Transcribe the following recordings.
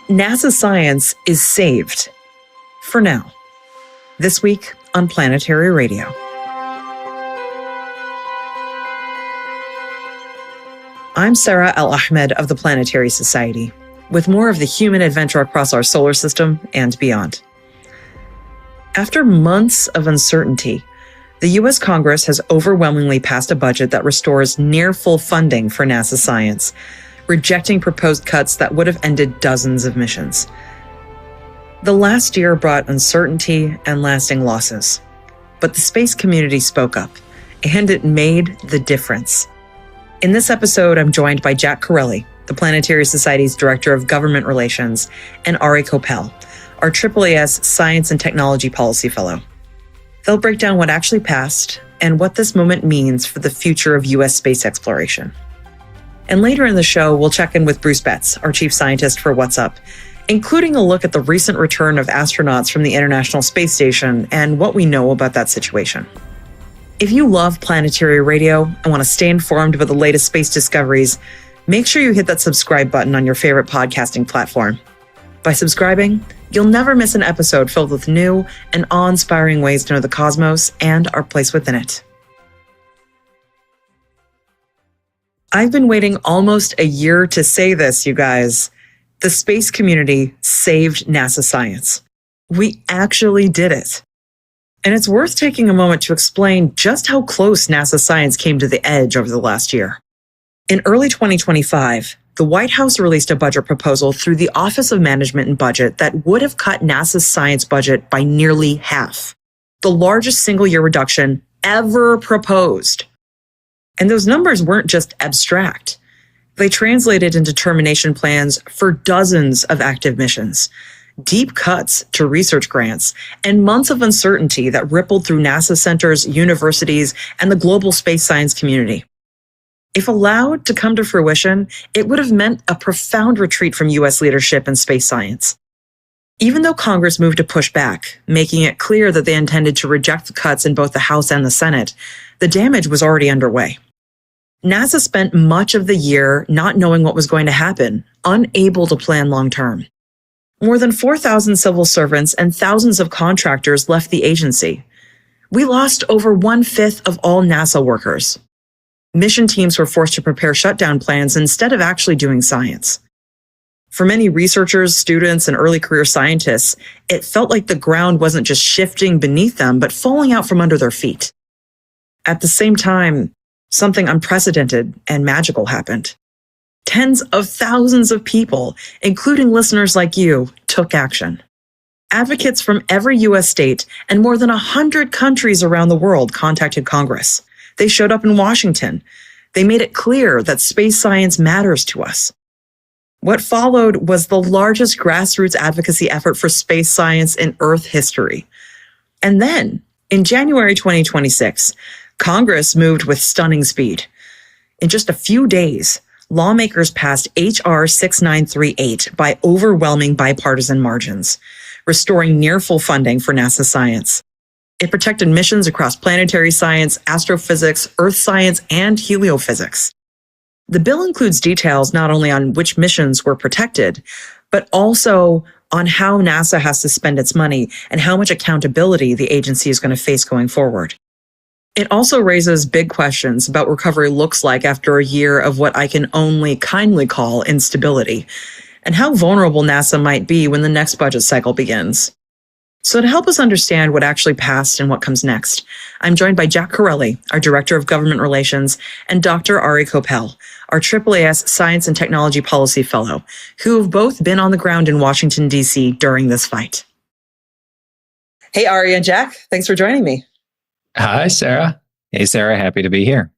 NASA science is saved. For now. This week on Planetary Radio. I'm Sarah Al-Ahmed of the Planetary Society, with more of the human adventure across our solar system and beyond. After months of uncertainty, the U.S. Congress has overwhelmingly passed a budget that restores near full funding for NASA science, rejecting proposed cuts that would have ended dozens of missions. The last year brought uncertainty and lasting losses, but the space community spoke up, and it made the difference. In this episode, I'm joined by Jack Corelli, the Planetary Society's Director of Government Relations, and Ari Koppel, our AAAS Science and Technology Policy Fellow. They'll break down what actually passed and what this moment means for the future of U.S. space exploration. And later in the show, we'll check in with Bruce Betts, our Chief Scientist for What's Up, including a look at the recent return of astronauts from the International Space Station and what we know about that situation. If you love Planetary Radio and want to stay informed about the latest space discoveries, make sure you hit that subscribe button on your favorite podcasting platform. By subscribing, you'll never miss an episode filled with new and awe-inspiring ways to know the cosmos and our place within it. I've been waiting almost a year to say this, you guys. The space community saved NASA science. We actually did it. And it's worth taking a moment to explain just how close NASA science came to the edge over the last year. In early 2025, the White House released a budget proposal through the Office of Management and Budget that would have cut NASA's science budget by nearly half, the largest single-year reduction ever proposed. And those numbers weren't just abstract. They translated into termination plans for dozens of active missions, deep cuts to research grants, and months of uncertainty that rippled through NASA centers, universities, and the global space science community. If allowed to come to fruition, it would have meant a profound retreat from U.S. leadership in space science. Even though Congress moved to push back, making it clear that they intended to reject the cuts in both the House and the Senate, the damage was already underway. NASA spent much of the year not knowing what was going to happen, unable to plan long-term. More than 4,000 civil servants and thousands of contractors left the agency. We lost over 1/5 of all NASA workers. Mission teams were forced to prepare shutdown plans instead of actually doing science. For many researchers, students, and early career scientists, it felt like the ground wasn't just shifting beneath them, but falling out from under their feet. At the same time, something unprecedented and magical happened. Tens of thousands of people, including listeners like you, took action. Advocates from every U.S. state and more than 100 countries around the world contacted Congress. They showed up in Washington. They made it clear that space science matters to us. What followed was the largest grassroots advocacy effort for space science in Earth history. And then, in January 2026, Congress moved with stunning speed. In just a few days, lawmakers passed H.R. 6938 by overwhelming bipartisan margins, restoring near full funding for NASA science. It protected missions across planetary science, astrophysics, earth science, and heliophysics. The bill includes details not only on which missions were protected, but also on how NASA has to spend its money and how much accountability the agency is going to face going forward. It also raises big questions about what recovery looks like after a year of what I can only kindly call instability, and how vulnerable NASA might be when the next budget cycle begins. So to help us understand what actually passed and what comes next, I'm joined by Jack Corelli, our Director of Government Relations, and Dr. Ari Koppel, our AAAS Science and Technology Policy Fellow, who have both been on the ground in Washington, D.C. during this fight. Hey, Ari and Jack, thanks for joining me. Hi, Sarah. Hey, Sarah. Happy to be here.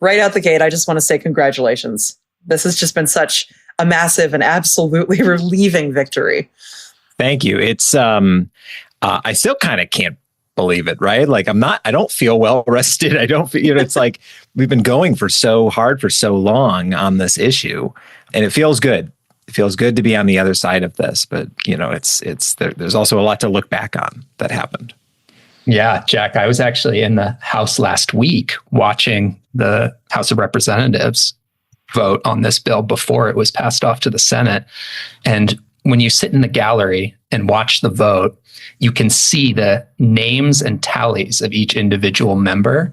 Right out the gate, I just want to say congratulations. This has just been such a massive and absolutely relieving victory. Thank you. It's, I still kind of can't believe it, right? Like I don't feel well rested. I don't feel, it's like we've been going for so hard for so long on this issue, and it feels good. It feels good to be on the other side of this, but there's also a lot to look back on that happened. Yeah, Jack, I was actually in the House last week watching the House of Representatives vote on this bill before it was passed off to the Senate. And when you sit in the gallery and watch the vote, you can see the names and tallies of each individual member.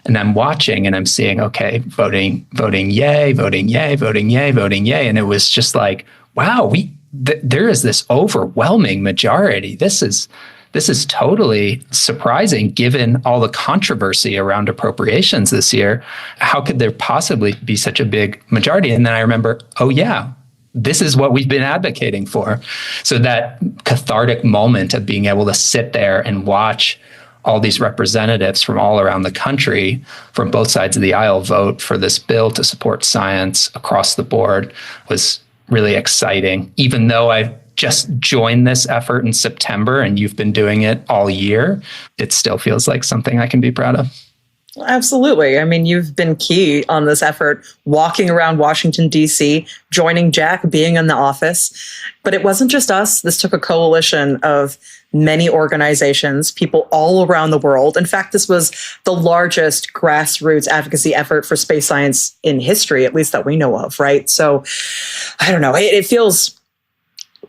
And I'm watching and I'm seeing, okay, voting yay, voting yay, voting yay, voting yay. And it was just like, wow, there is this overwhelming majority. This is totally surprising given all the controversy around appropriations this year. How could there possibly be such a big majority? And then I remember, oh yeah, this is what we've been advocating for. So that cathartic moment of being able to sit there and watch all these representatives from all around the country, from both sides of the aisle, vote for this bill to support science across the board was really exciting. Even though I just joined this effort in September and you've been doing it all year, it still feels like something I can be proud of. Absolutely. I mean, you've been key on this effort, walking around Washington, D.C., joining Jack, being in the office. But it wasn't just us. This took a coalition of many organizations, people all around the world. In fact, this was the largest grassroots advocacy effort for space science in history, at least that we know of, right? So I don't know. It feels,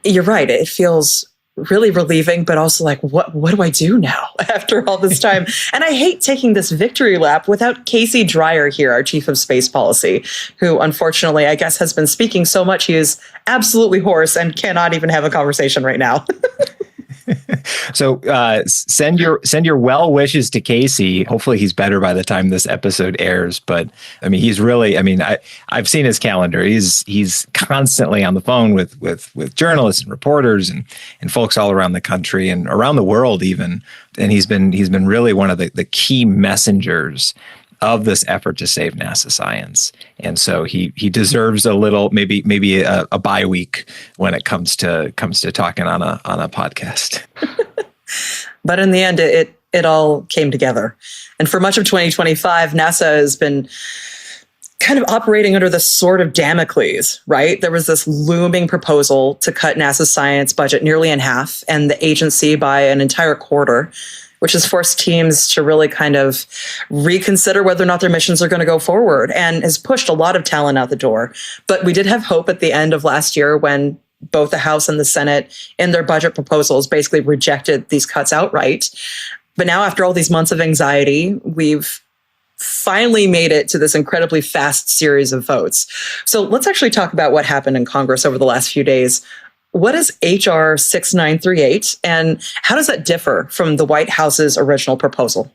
you're right. It feels really relieving, but also like, what do I do now after all this time? And I hate taking this victory lap without Casey Dreyer here, our chief of space policy, who unfortunately, I guess, has been speaking so much he is absolutely hoarse and cannot even have a conversation right now. So send your well wishes to Casey. Hopefully he's better by the time this episode airs. But I mean, he's really, I mean, I've seen his calendar. He's constantly on the phone with journalists and reporters and folks all around the country and around the world even. And he's been really one of the key messengers of this effort to save NASA science. And so he deserves a little, maybe a bye week when it comes to talking on a podcast. But in the end, it all came together. And for much of 2025, NASA has been kind of operating under the sword of Damocles, right? There was this looming proposal to cut NASA's science budget nearly in half and the agency by an entire quarter, which has forced teams to really kind of reconsider whether or not their missions are going to go forward and has pushed a lot of talent out the door. But we did have hope at the end of last year when both the House and the Senate in their budget proposals basically rejected these cuts outright. But now, after all these months of anxiety, we've finally made it to this incredibly fast series of votes. So let's actually talk about what happened in Congress over the last few days. What is H.R. 6938 and how does that differ from the White House's original proposal?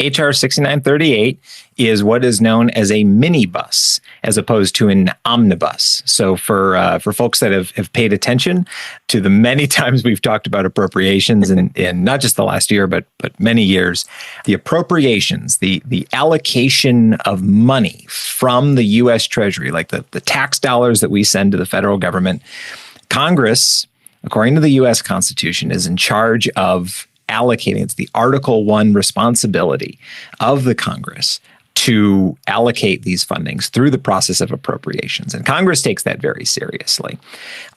H.R. 6938 is what is known as a minibus as opposed to an omnibus. So for folks that have paid attention to the many times we've talked about appropriations in not just the last year, but many years, the appropriations, the allocation of money from the U.S. Treasury, like the tax dollars that we send to the federal government, Congress, according to the U.S. Constitution, is in charge of allocating. It's the Article 1 responsibility of the Congress to allocate these fundings through the process of appropriations. And Congress takes that very seriously.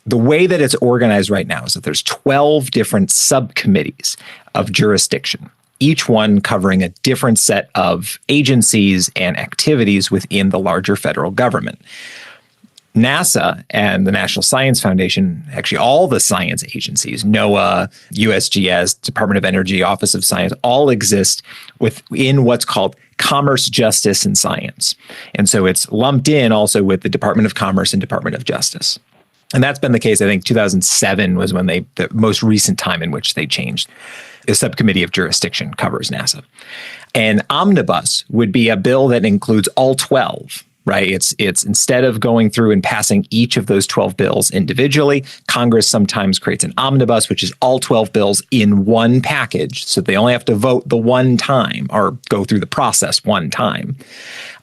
The way that it's organized right now is that there's 12 different subcommittees of jurisdiction, each one covering a different set of agencies and activities within the larger federal government. NASA and the National Science Foundation, actually all the science agencies, NOAA, USGS, Department of Energy, Office of Science, all exist within what's called Commerce, Justice, and Science. And so it's lumped in also with the Department of Commerce and Department of Justice. And that's been the case. I think 2007 was when the most recent time in which they changed. The subcommittee of jurisdiction covers NASA. And omnibus would be a bill that includes all 12. Right. It's instead of going through and passing each of those 12 bills individually, Congress sometimes creates an omnibus, which is all 12 bills in one package. So they only have to vote the one time or go through the process one time.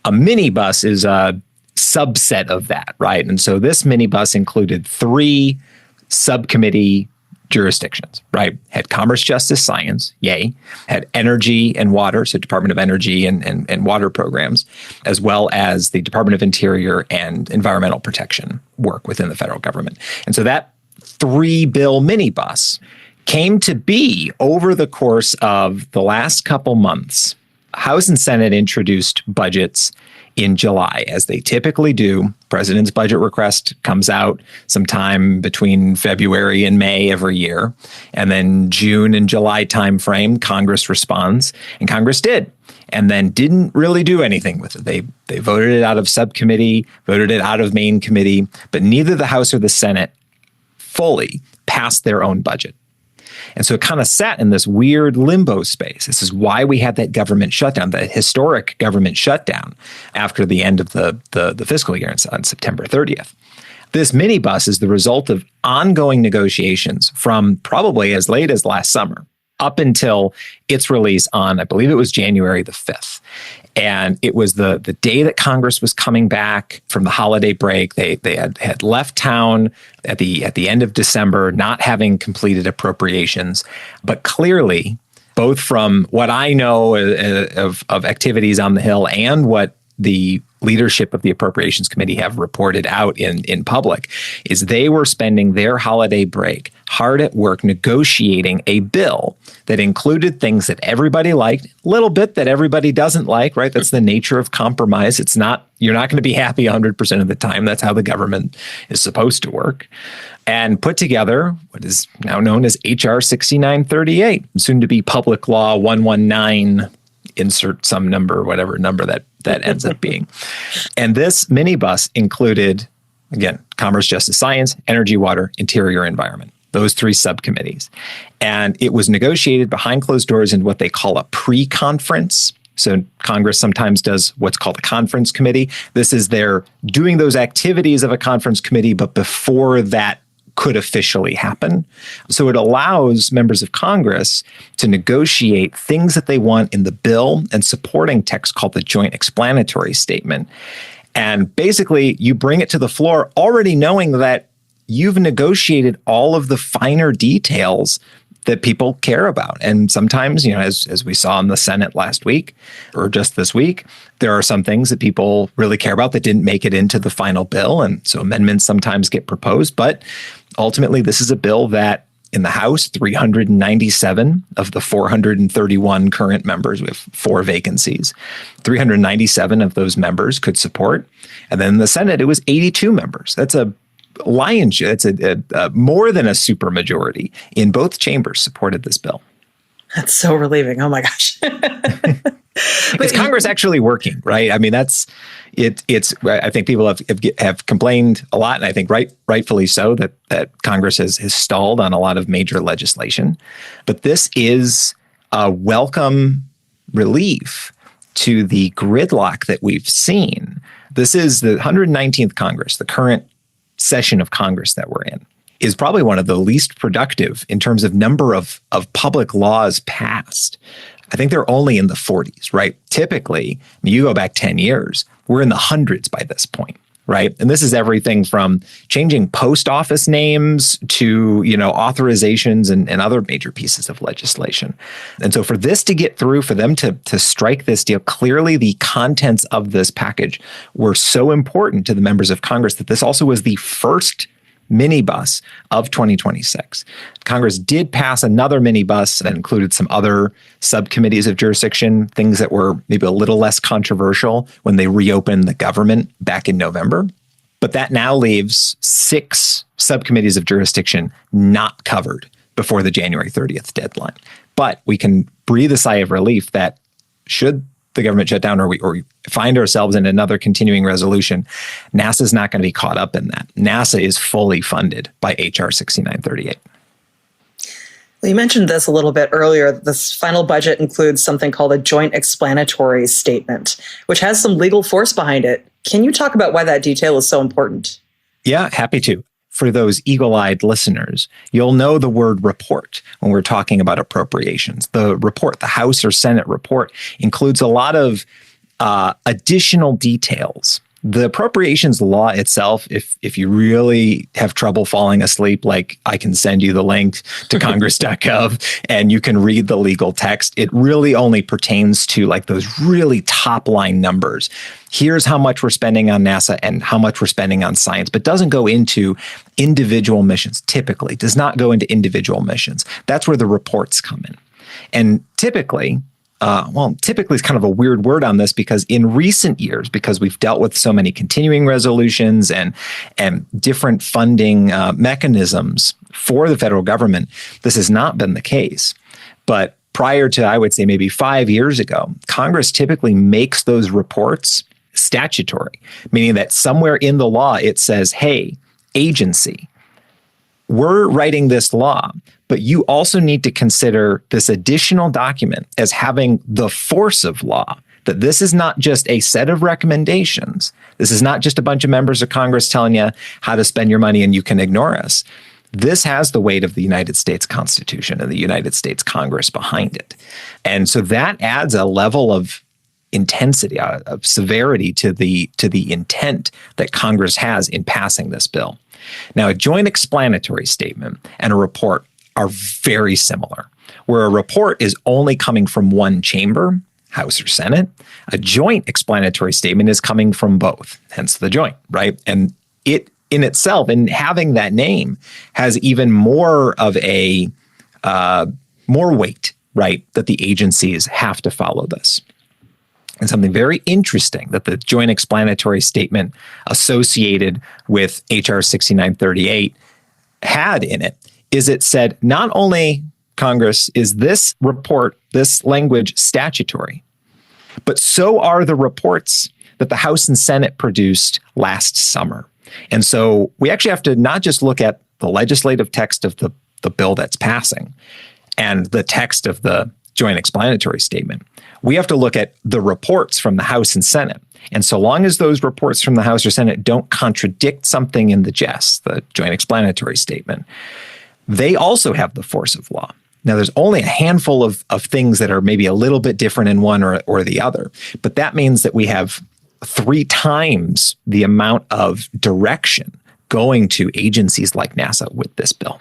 A minibus is a subset of that. Right. And so this minibus included 3 subcommittee jurisdictions, right? Had Commerce, Justice, Science, yay. Had Energy and Water, so Department of Energy and water programs, as well as the Department of Interior and Environmental Protection work within the federal government. And so that 3-bill minibus came to be over the course of the last couple months. House and Senate introduced budgets in July, as they typically do. President's budget request comes out sometime between February and May every year. And then June and July timeframe, Congress responds, and Congress did. And then didn't really do anything with it. They voted it out of subcommittee, voted it out of main committee, but neither the House or the Senate fully passed their own budget. And so it kind of sat in this weird limbo space. This is why we had that government shutdown, the historic government shutdown after the end of the fiscal year on September 30th. This minibus is the result of ongoing negotiations from probably as late as last summer up until its release on, I believe it was January the 5th. And it was the day that Congress was coming back from the holiday break. They had left town at the end of December, not having completed appropriations. But clearly, both from what I know of activities on the Hill and what the leadership of the Appropriations Committee have reported out in public, is they were spending their holiday break hard at work negotiating a bill that included things that everybody liked, a little bit that everybody doesn't like, right? That's the nature of compromise. You're not going to be happy 100% of the time. That's how the government is supposed to work. And put together what is now known as H.R. 6938, soon to be Public Law 119, insert some number, whatever number that ends up being. And this minibus included, again, Commerce, Justice, Science, Energy, Water, Interior, Environment, those three subcommittees. And it was negotiated behind closed doors in what they call a pre-conference. So Congress sometimes does what's called a conference committee. This is their doing those activities of a conference committee, but before that could officially happen. So it allows members of Congress to negotiate things that they want in the bill and supporting text called the Joint Explanatory Statement. And basically, you bring it to the floor already knowing that you've negotiated all of the finer details that people care about. And sometimes, as we saw in the Senate last week or just this week, there are some things that people really care about that didn't make it into the final bill. And so amendments sometimes get proposed. But ultimately, this is a bill that in the House, 397 of the 431 current members, we have 4 vacancies, 397 of those members could support. And then in the Senate, it was 82 members. That's a lion's share. It's a more than a supermajority in both chambers supported this bill. That's so relieving. Oh my gosh. Is Congress actually working, right? I mean, that's it. I think people have complained a lot, and I think rightfully so that Congress has stalled on a lot of major legislation. But this is a welcome relief to the gridlock that we've seen. This is the 119th Congress, the current session of Congress that we're in, is probably one of the least productive in terms of number of public laws passed. I think they're only in the 40s, right? Typically, you go back 10 years, we're in the hundreds by this point, right? And this is everything from changing post office names to, authorizations and other major pieces of legislation. And so for this to get through, for them to strike this deal, clearly the contents of this package were so important to the members of Congress that this also was the first minibus of 2026. Congress did pass another minibus that included some other subcommittees of jurisdiction, things that were maybe a little less controversial when they reopened the government back in November. But that now leaves 6 subcommittees of jurisdiction not covered before the January 30th deadline. But we can breathe a sigh of relief that should the government shut down or we find ourselves in another continuing resolution, NASA's not going to be caught up in that. NASA is fully funded by H.R. 6938. Well, you mentioned this a little bit earlier. This final budget includes something called a Joint Explanatory Statement, which has some legal force behind it. Can you talk about why that detail is so important? Yeah, happy to. For those eagle-eyed listeners, you'll know the word report when we're talking about appropriations. The report, the House or Senate report, includes a lot of additional details. The appropriations law itself, if you really have trouble falling asleep, like I can send you the link to congress.gov and you can read the legal text, it really only pertains to like those really top line numbers. Here's how much we're spending on NASA and how much we're spending on science, but doesn't go into individual missions, typically does not go into individual missions. That's where the reports come in. And typically, typically is kind of a weird word on this, because in recent years, because we've dealt with so many continuing resolutions and different funding mechanisms for the federal government, this has not been the case. But prior to, I would say, maybe 5 years ago, Congress typically makes those reports statutory, meaning that somewhere in the law it says, hey, agency, we're writing this law, but you also need to consider this additional document as having the force of law, that this is not just a set of recommendations. This is not just a bunch of members of Congress telling you how to spend your money and you can ignore us. This has the weight of the United States Constitution and the United States Congress behind it. And so that adds a level of intensity, of severity to the intent that Congress has in passing this bill. Now, a joint explanatory statement and a report are very similar. Where a report is only coming from one chamber, House or Senate, a joint explanatory statement is coming from both, hence the joint, right? And it in itself, in having that name, has even more of a more weight, right? That the agencies have to follow this. And something very interesting that the joint explanatory statement associated with HR 6938 had in it is it said, not only, Congress, is this report, this language statutory, but so are the reports that the House and Senate produced last summer. And so we actually have to not just look at the legislative text of the bill that's passing and the text of the joint explanatory statement. We have to look at the reports from the House and Senate. And so long as those reports from the House or Senate don't contradict something in the GES, the joint explanatory statement, they also have the force of law. Now, there's only a handful of things that are maybe a little bit different in one or the other, but that means that we have 3 times the amount of direction going to agencies like NASA with this bill.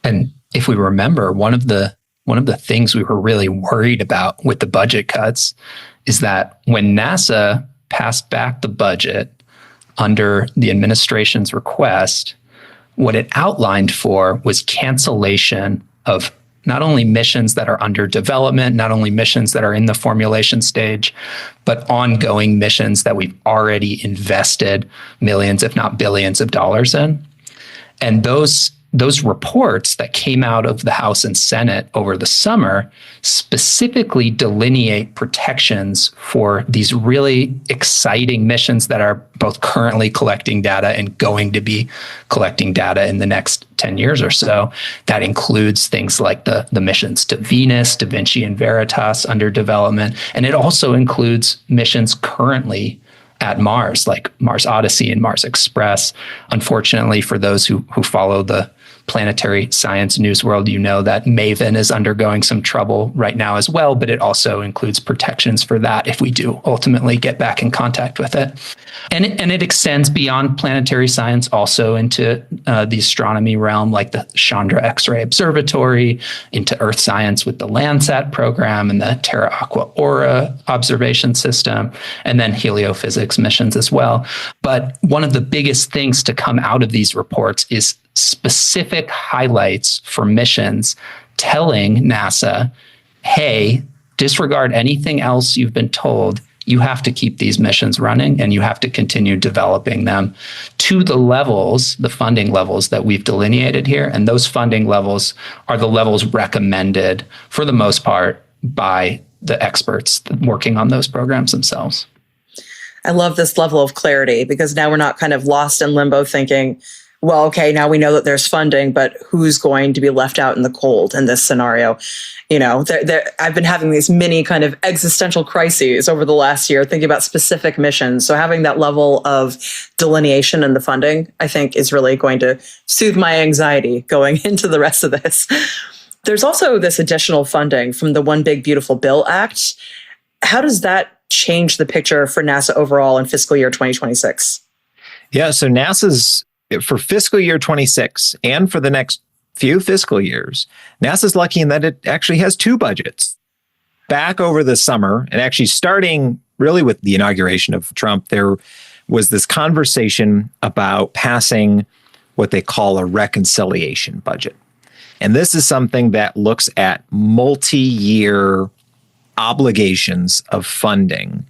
And if we remember, one of the things we were really worried about with the budget cuts is that when NASA passed back the budget under the administration's request, what it outlined for was cancellation of not only missions that are under development, not only missions that are in the formulation stage, but ongoing missions that we've already invested millions, if not billions of dollars in. And those reports that came out of the House and Senate over the summer specifically delineate protections for these really exciting missions that are both currently collecting data and going to be collecting data in the next 10 years or so. That includes things like the missions to Venus, Da Vinci and Veritas under development. And it also includes missions currently at Mars, like Mars Odyssey and Mars Express. Unfortunately, for those who follow the planetary science news world, you know that MAVEN is undergoing some trouble right now as well, but it also includes protections for that if we do ultimately get back in contact with it. And it extends beyond planetary science also into the astronomy realm, like the Chandra X-ray Observatory, into Earth science with the Landsat program and the Terra Aqua Aura observation system, and then heliophysics missions as well. But one of the biggest things to come out of these reports is specific highlights for missions telling NASA, hey, disregard anything else you've been told. You have to keep these missions running and you have to continue developing them to the levels, the funding levels that we've delineated here. And those funding levels are the levels recommended for the most part by the experts working on those programs themselves. I love this level of clarity because now we're not kind of lost in limbo thinking, well, okay, now we know that there's funding, but who's going to be left out in the cold in this scenario? You know, I've been having these mini kind of existential crises over the last year, thinking about specific missions. So having that level of delineation in the funding, I think, is really going to soothe my anxiety going into the rest of this. There's also this additional funding from the One Big Beautiful Bill Act. How does that change the picture for NASA overall in fiscal year 2026? Yeah, so NASA's for fiscal year 26 and for the next few fiscal years, NASA's lucky in that it actually has 2 budgets. Back over the summer, and actually starting really with the inauguration of Trump, there was this conversation about passing what they call a reconciliation budget. And this is something that looks at multi-year obligations of funding,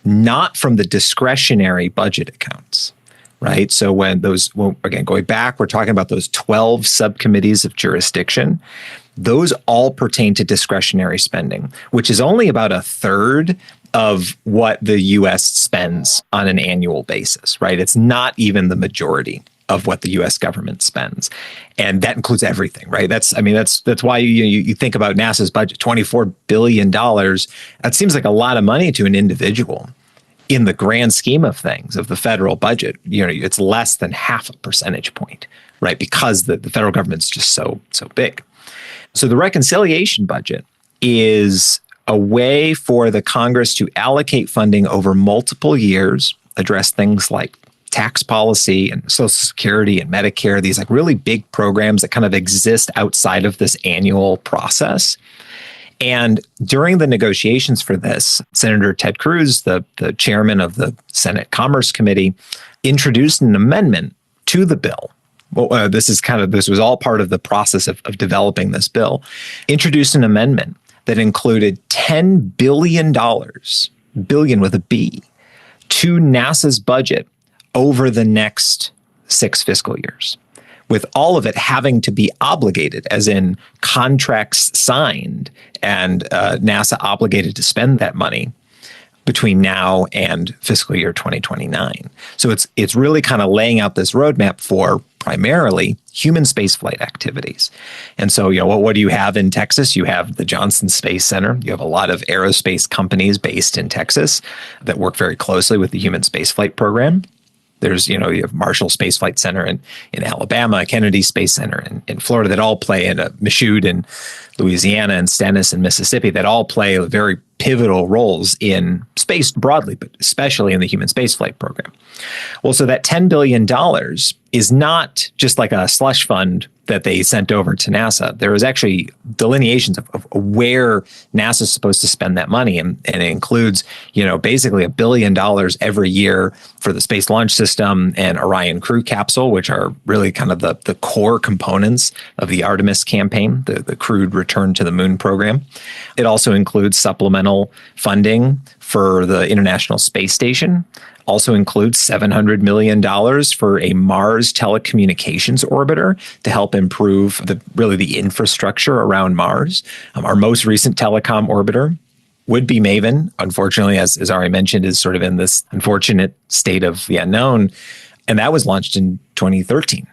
not from the discretionary budget accounts, right? So again, going back, we're talking about those 12 subcommittees of jurisdiction. Those all pertain to discretionary spending, which is only about a third of what the U.S. spends on an annual basis, right? It's not even the majority of what the U.S. government spends. And that includes everything, right? That's why you think about NASA's budget, $24 billion. That seems like a lot of money to an individual. In the grand scheme of things, of the federal budget, it's less than half a percentage point, right? Because the federal government's just so big. So the reconciliation budget is a way for the Congress to allocate funding over multiple years, address things like tax policy and Social Security and Medicare, these like really big programs that kind of exist outside of this annual process. And during the negotiations for this, Senator Ted Cruz, the chairman of the Senate Commerce Committee, introduced an amendment to the bill. Well, this was all part of the process of developing this bill, introduced an amendment that included $10 billion, billion with a B, to NASA's budget over the next 6 fiscal years, with all of it having to be obligated, as in contracts signed and NASA obligated to spend that money between now and fiscal year 2029. So it's really kind of laying out this roadmap for primarily human spaceflight activities. And so, what do you have in Texas? You have the Johnson Space Center. You have a lot of aerospace companies based in Texas that work very closely with the human spaceflight program. There's, you have Marshall Space Flight Center in Alabama, Kennedy Space Center in Florida that all play in Michoud in Louisiana and Stennis in Mississippi that all play very pivotal roles in space broadly, but especially in the human spaceflight program. Well, so that $10 billion is not just like a slush fund that they sent over to NASA. There was actually delineations of where NASA is supposed to spend that money. And it includes, basically $1 billion every year for the Space Launch System and Orion Crew Capsule, which are really kind of the core components of the Artemis campaign, the crewed return to the moon program. It also includes supplemental funding for the International Space Station. Also includes $700 million for a Mars telecommunications orbiter to help improve the infrastructure around Mars. Our most recent telecom orbiter would be Maven. Unfortunately, as already mentioned, is sort of in this unfortunate state of the unknown. And that was launched in 2013.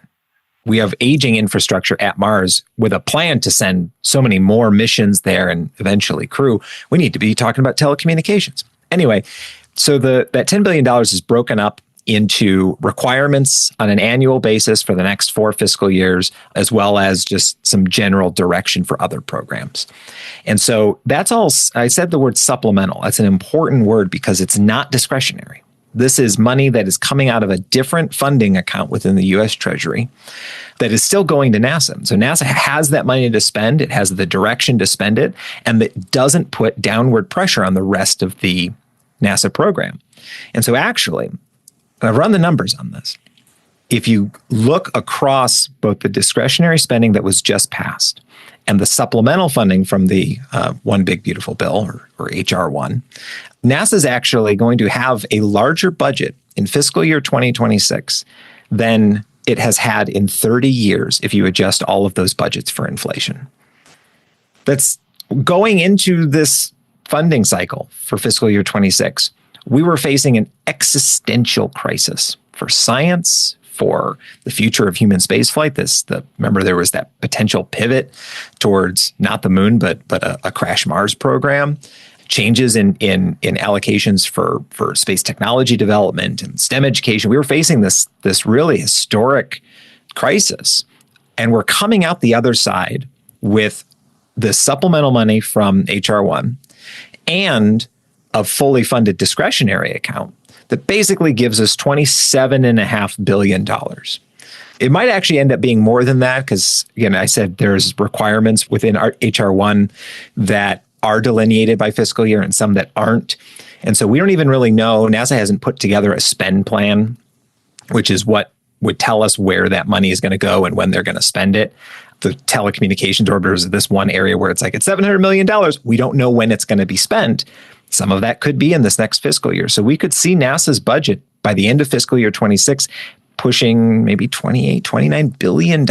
We have aging infrastructure at Mars with a plan to send so many more missions there and eventually crew. We need to be talking about telecommunications. Anyway, so that $10 billion is broken up into requirements on an annual basis for the next 4 fiscal years, as well as just some general direction for other programs. And so that's all. I said the word supplemental. That's an important word because it's not discretionary. This is money that is coming out of a different funding account within the U.S. Treasury that is still going to NASA. So NASA has that money to spend. It has the direction to spend it, and that doesn't put downward pressure on the rest of the NASA program. And so actually, I've run the numbers on this. If you look across both the discretionary spending that was just passed and the supplemental funding from the One Big Beautiful Bill, or HR1, NASA is actually going to have a larger budget in fiscal year 2026 than it has had in 30 years if you adjust all of those budgets for inflation. That's going into this funding cycle for fiscal year 26. We were facing an existential crisis for science, for the future of human spaceflight. Remember, there was that potential pivot towards not the moon, but a crash Mars program. Changes in allocations for space technology development and STEM education. We were facing this really historic crisis, and we're coming out the other side with the supplemental money from HR1 and a fully funded discretionary account that basically gives us $27.5 billion. It might actually end up being more than that because, again, I said there's requirements within our HR1 that are delineated by fiscal year and some that aren't. And so we don't even really know. NASA hasn't put together a spend plan, which is what would tell us where that money is going to go and when they're going to spend it. the telecommunications orbiters, this one area where it's like, it's $700 million. We don't know when it's going to be spent. Some of that could be in this next fiscal year. So we could see NASA's budget by the end of fiscal year 26 pushing maybe $29 billion,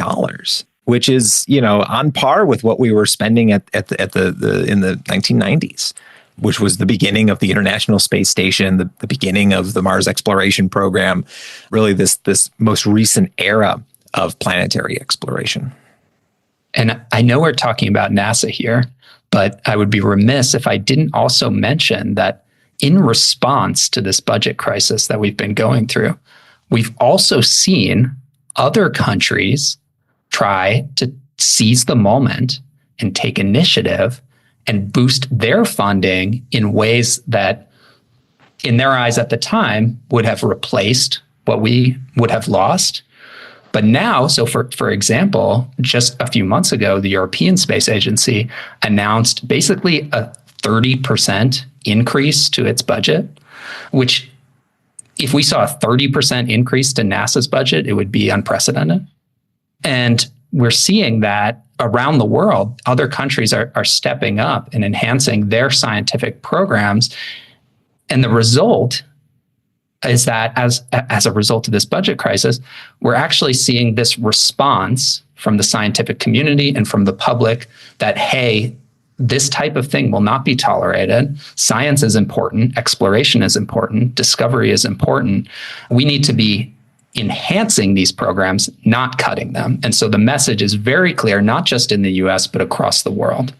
which is, on par with what we were spending in the 1990s, which was the beginning of the International Space Station, the beginning of the Mars exploration program, really this most recent era of planetary exploration. And I know we're talking about NASA here, but I would be remiss if I didn't also mention that in response to this budget crisis that we've been going through, we've also seen other countries try to seize the moment and take initiative and boost their funding in ways that, in their eyes at the time, would have replaced what we would have lost. But now, so for example, just a few months ago, the European Space Agency announced basically a 30% increase to its budget, which if we saw a 30% increase to NASA's budget, it would be unprecedented. And we're seeing that around the world, other countries are stepping up and enhancing their scientific programs. And the result is that as a result of this budget crisis, we're actually seeing this response from the scientific community and from the public that, hey, this type of thing will not be tolerated. Science is important. Exploration is important. Discovery is important. We need to be enhancing these programs, not cutting them. And so the message is very clear, not just in the US, but across the world.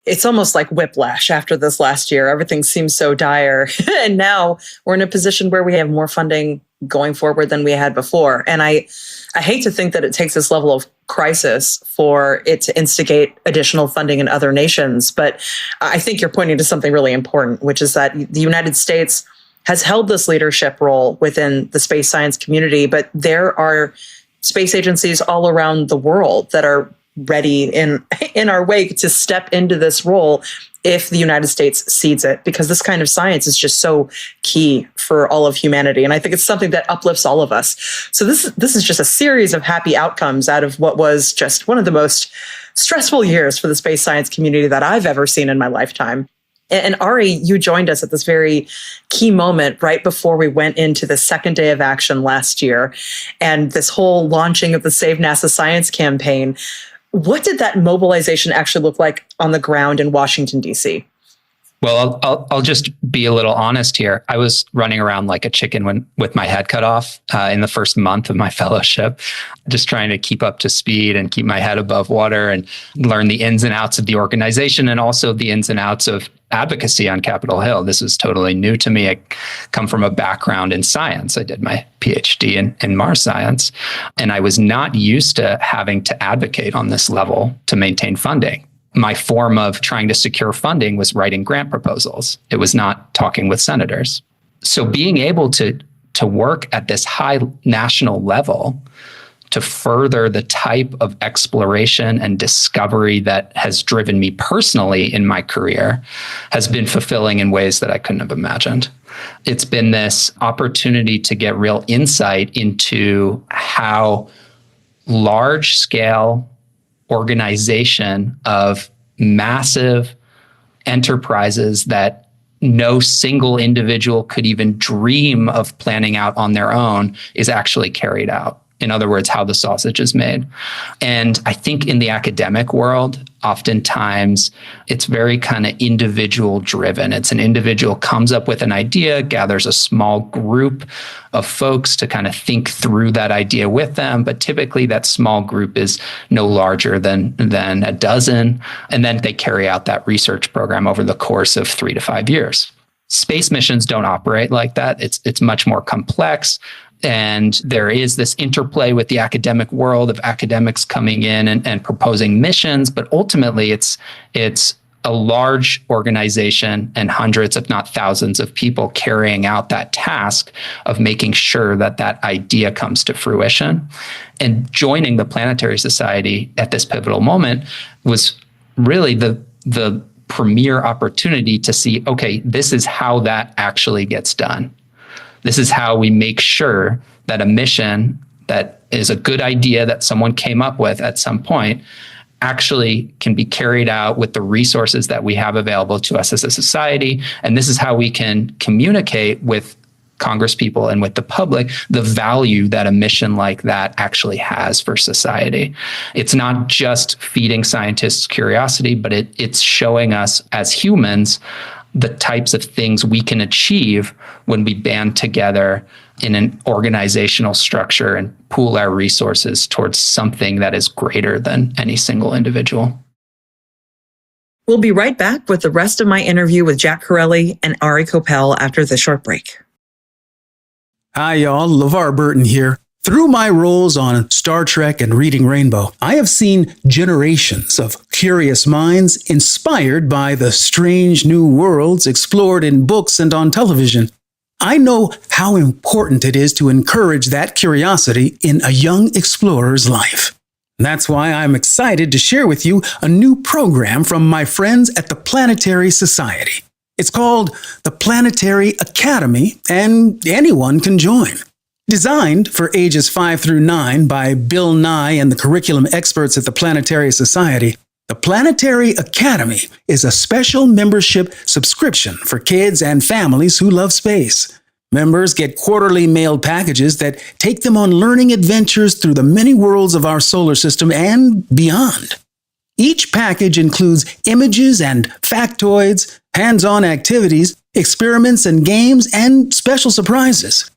It's almost like whiplash after this last year. Everything seems so dire. And now we're in a position where we have more funding going forward than we had before. And I hate to think that it takes this level of crisis for it to instigate additional funding in other nations. But I think you're pointing to something really important, which is that the United States has held this leadership role within the space science community, but there are space agencies all around the world that are ready in our wake to step into this role if the United States cedes it, because this kind of science is just so key for all of humanity. And I think it's something that uplifts all of us. So this is just a series of happy outcomes out of what was just one of the most stressful years for the space science community that I've ever seen in my lifetime. And Ari, you joined us at this very key moment right before we went into the second day of action last year and this whole launching of the Save NASA Science campaign. What did that mobilization actually look like on the ground in Washington, D.C.? Well, I'll just be a little honest here. I was running around like a chicken with my head cut off in the first month of my fellowship, just trying to keep up to speed and keep my head above water and learn the ins and outs of the organization and also the ins and outs of advocacy on Capitol Hill. This was totally new to me. I come from a background in science. I did my PhD in Mars science, and I was not used to having to advocate on this level to maintain funding. My form of trying to secure funding was writing grant proposals. It was not talking with senators. So being able to work at this high national level to further the type of exploration and discovery that has driven me personally in my career has been fulfilling in ways that I couldn't have imagined. It's been this opportunity to get real insight into how large-scale organization of massive enterprises that no single individual could even dream of planning out on their own is actually carried out. In other words, how the sausage is made. And I think in the academic world, oftentimes it's very kind of individual driven. It's an individual comes up with an idea, gathers a small group of folks to kind of think through that idea with them. But typically that small group is no larger than a dozen. And then they carry out that research program over the course of 3 to 5 years. Space missions don't operate like that. It's much more complex. And there is this interplay with the academic world of academics coming in and proposing missions. But ultimately, it's a large organization and hundreds, if not thousands of people carrying out that task of making sure that that idea comes to fruition. And joining the Planetary Society at this pivotal moment was really the premier opportunity to see, okay, this is how that actually gets done. This is how we make sure that a mission that is a good idea that someone came up with at some point actually can be carried out with the resources that we have available to us as a society. And this is how we can communicate with Congresspeople and with the public the value that a mission like that actually has for society. It's not just feeding scientists curiosity, but it's showing us as humans the types of things we can achieve when we band together in an organizational structure and pool our resources towards something that is greater than any single individual. We'll be right back with the rest of my interview with Jack Corelli and Ari Coppell after this short break. Hi, y'all. LeVar Burton here. Through my roles on Star Trek and Reading Rainbow, I have seen generations of curious minds inspired by the strange new worlds explored in books and on television. I know how important it is to encourage that curiosity in a young explorer's life. That's why I'm excited to share with you a new program from my friends at the Planetary Society. It's called the Planetary Academy, and anyone can join. Designed for ages 5 through 9 by Bill Nye and the curriculum experts at the Planetary Society, the Planetary Academy is a special membership subscription for kids and families who love space. Members get quarterly mailed packages that take them on learning adventures through the many worlds of our solar system and beyond. Each package includes images and factoids, hands-on activities, experiments and games, and special surprises.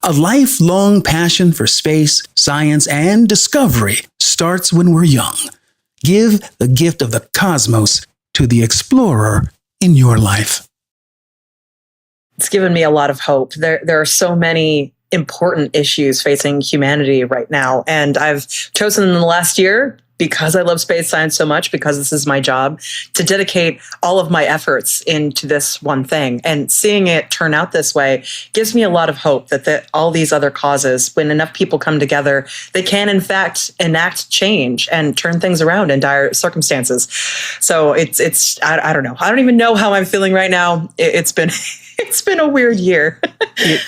A lifelong passion for space, science, and discovery starts when we're young. Give the gift of the cosmos to the explorer in your life. It's given me a lot of hope. There are so many important issues facing humanity right now, and I've chosen in the last year, because I love space science so much, because this is my job, to dedicate all of my efforts into this one thing. And seeing it turn out this way gives me a lot of hope that all these other causes, when enough people come together, they can in fact enact change and turn things around in dire circumstances. So I don't know. I don't even know how I'm feeling right now. It's been a weird year.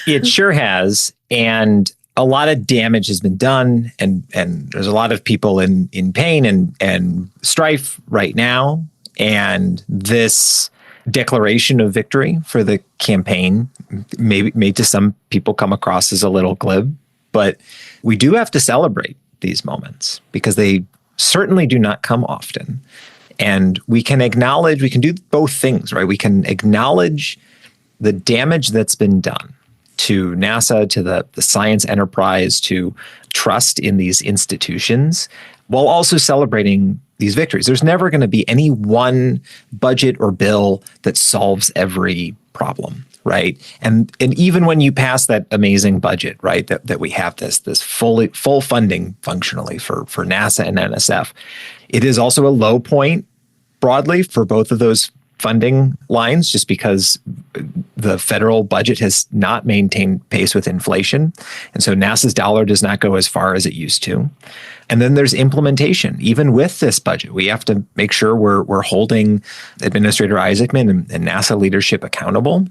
It sure has. And a lot of damage has been done, and there's a lot of people in pain and strife right now. And this declaration of victory for the campaign may to some people come across as a little glib, but we do have to celebrate these moments because they certainly do not come often. And we can do both things, right? We can acknowledge the damage that's been done to NASA, to the science enterprise, to trust in these institutions, while also celebrating these victories. There's never going to be any one budget or bill that solves every problem, right? And even when you pass that amazing budget, right, that we have this full funding functionally for NASA and NSF, it is also a low point broadly for both of those funding lines, just because the federal budget has not maintained pace with inflation. And so NASA's dollar does not go as far as it used to. And then there's implementation. Even with this budget, we have to make sure we're holding Administrator Isaacman and NASA leadership accountable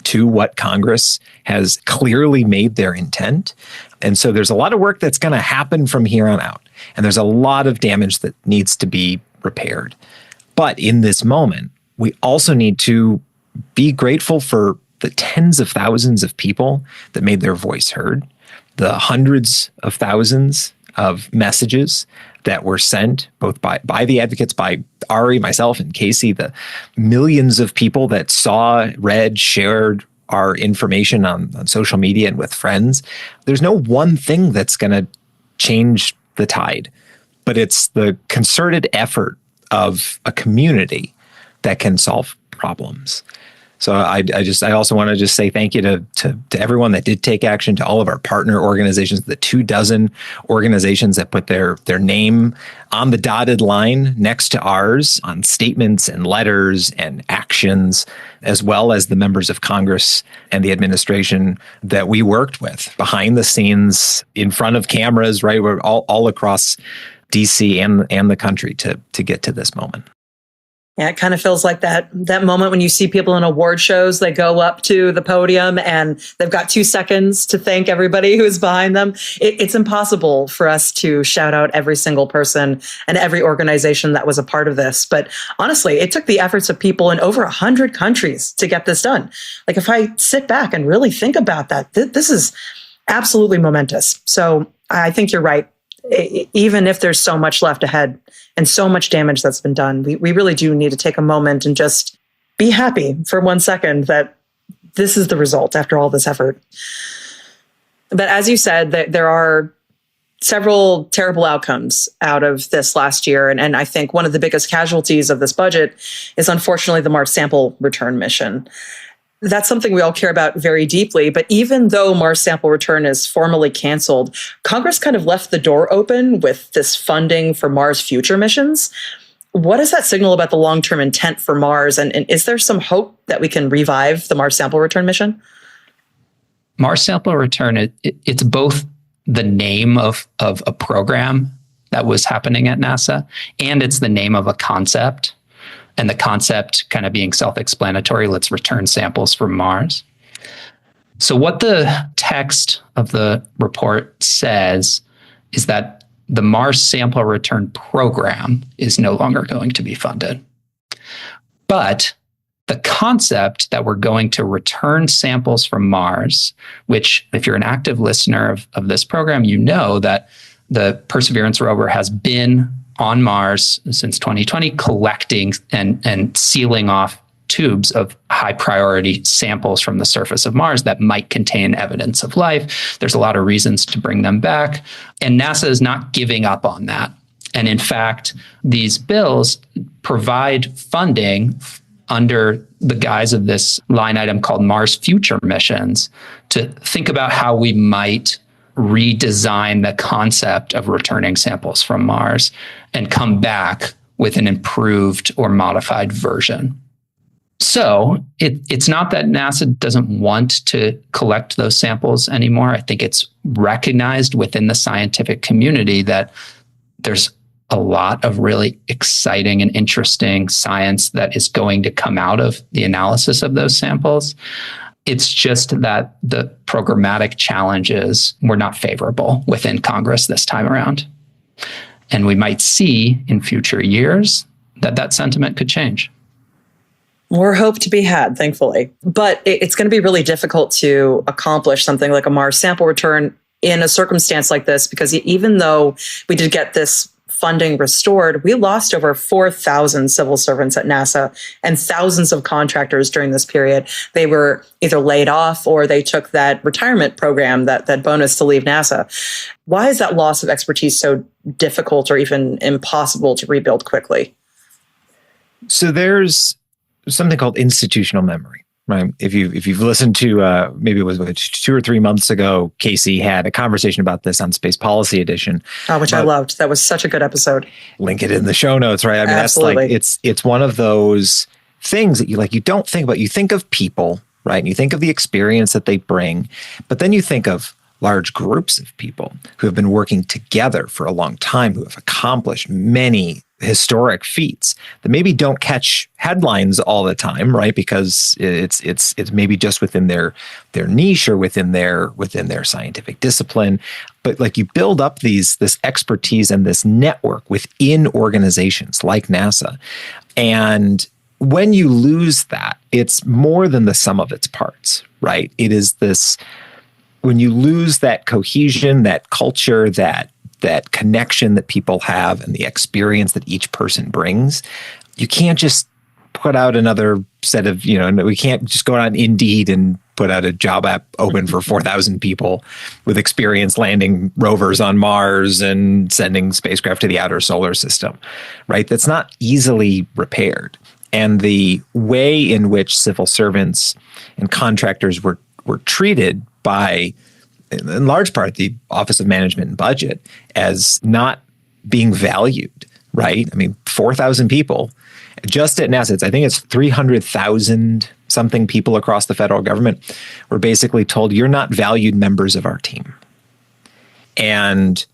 to what Congress has clearly made their intent. And so there's a lot of work that's going to happen from here on out. And there's a lot of damage that needs to be repaired. But in this moment, we also need to be grateful for the tens of thousands of people that made their voice heard, the hundreds of thousands of messages that were sent both by the advocates, by Ari, myself, and Casey, the millions of people that saw, read, shared our information on social media and with friends. There's no one thing that's going to change the tide, but it's the concerted effort of a community that can solve problems. So I also want to just say thank you to everyone that did take action, to all of our partner organizations, the 24 organizations that put their name on the dotted line next to ours on statements and letters and actions, as well as the members of Congress and the administration that we worked with behind the scenes, in front of cameras, right? We're all across DC and the country to get to this moment. Yeah, it kind of feels like that moment when you see people in award shows, they go up to the podium and they've got 2 seconds to thank everybody who's behind them. It's impossible for us to shout out every single person and every organization that was a part of this. But honestly, it took the efforts of people in over 100 countries to get this done. Like, if I sit back and really think about that, this is absolutely momentous. So I think you're right. Even if there's so much left ahead and so much damage that's been done, we really do need to take a moment and just be happy for 1 second that this is the result after all this effort. But as you said, there are several terrible outcomes out of this last year. And I think one of the biggest casualties of this budget is unfortunately the Mars sample return mission. That's something we all care about very deeply. But even though Mars sample return is formally canceled, Congress kind of left the door open with this funding for Mars future missions. What does that signal about the long-term intent for Mars? And is there some hope that we can revive the Mars sample return mission? Mars sample return, it's both the name of a program that was happening at NASA, and it's the name of a concept. And the concept kind of being self-explanatory, let's return samples from Mars. So what the text of the report says is that the Mars sample return program is no longer going to be funded. But the concept that we're going to return samples from Mars, which if you're an active listener of this program, you know that the Perseverance rover has been on Mars since 2020, collecting and sealing off tubes of high priority samples from the surface of Mars that might contain evidence of life. There's a lot of reasons to bring them back. And NASA is not giving up on that. And in fact, these bills provide funding under the guise of this line item called Mars Future Missions to think about how we might redesign the concept of returning samples from Mars and come back with an improved or modified version. So it's not that NASA doesn't want to collect those samples anymore. I think it's recognized within the scientific community that there's a lot of really exciting and interesting science that is going to come out of the analysis of those samples. It's just that the programmatic challenges were not favorable within Congress this time around. And we might see in future years that sentiment could change. More hope to be had, thankfully. But it's going to be really difficult to accomplish something like a Mars sample return in a circumstance like this, because even though we did get this funding restored, we lost over 4,000 civil servants at NASA and thousands of contractors during this period. They were either laid off or they took that retirement program, that bonus to leave NASA. Why is that loss of expertise so difficult or even impossible to rebuild quickly? So there's something called institutional memory. Right. If you've listened to maybe it was 2 or 3 months ago, Casey had a conversation about this on Space Policy Edition, which I loved. That was such a good episode. Link it in the show notes, right? I mean, Absolutely. That's like it's one of those things that you don't think about. You think of people, right? And you think of the experience that they bring, but then you think of large groups of people who have been working together for a long time, who have accomplished many historic feats that maybe don't catch headlines all the time, right? Because it's maybe just within their niche or within their scientific discipline. But like, you build up this expertise and this network within organizations like NASA. And when you lose that, it's more than the sum of its parts, right? It is this, when you lose that cohesion, that culture, that connection that people have and the experience that each person brings, you can't just put out another set of, we can't just go on Indeed and put out a job app open for 4,000 people with experience landing rovers on Mars and sending spacecraft to the outer solar system, right? That's not easily repaired. And the way in which civil servants and contractors were treated by, in large part, the Office of Management and Budget, as not being valued, right? I mean, 4,000 people just at NASA, I think it's 300,000 something people across the federal government were basically told, you're not valued members of our team. And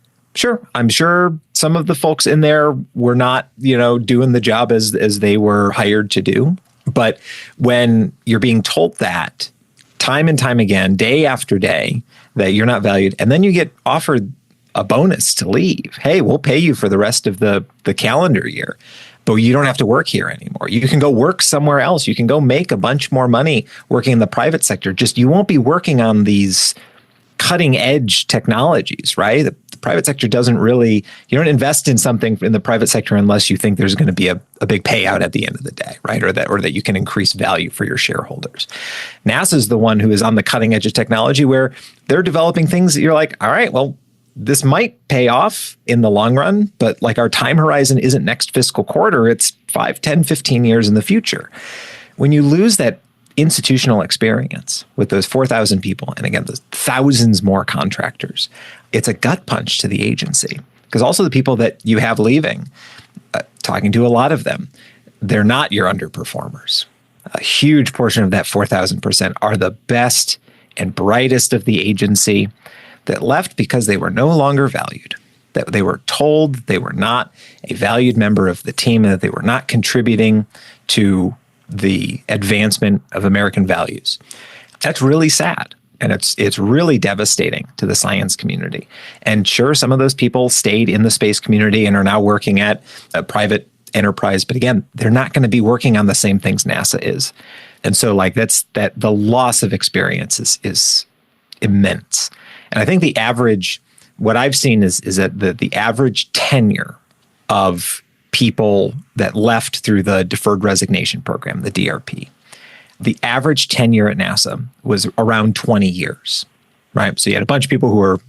I'm sure some of the folks in there were not, doing the job as they were hired to do. But when you're being told that time and time again, day after day, that you're not valued, and then you get offered a bonus to leave. Hey, we'll pay you for the rest of the calendar year, but you don't have to work here anymore. You can go work somewhere else. You can go make a bunch more money working in the private sector. Just you won't be working on these cutting edge technologies, right? The private sector doesn't really, you don't invest in something in the private sector unless you think there's going to be a big payout at the end of the day, right? Or that you can increase value for your shareholders. NASA is the one who is on the cutting edge of technology where they're developing things that you're like, all right, well, this might pay off in the long run, but like our time horizon isn't next fiscal quarter, it's 5, 10, 15 years in the future. When you lose that institutional experience with those 4,000 people, and again, there's thousands more contractors, it's a gut punch to the agency. Because also the people that you have leaving, talking to a lot of them, they're not your underperformers. A huge portion of that 4,000% are the best and brightest of the agency that left because they were no longer valued, that they were told they were not a valued member of the team and that they were not contributing to the advancement of American values. That's really sad. And it's really devastating to the science community. And sure, some of those people stayed in the space community and are now working at a private enterprise. But again, they're not going to be working on the same things NASA is. And so the loss of experience is immense. And I think what I've seen is that the average tenure of people that left through the Deferred Resignation Program, the DRP, the average tenure at NASA was around 20 years, right? So you had a bunch of people who were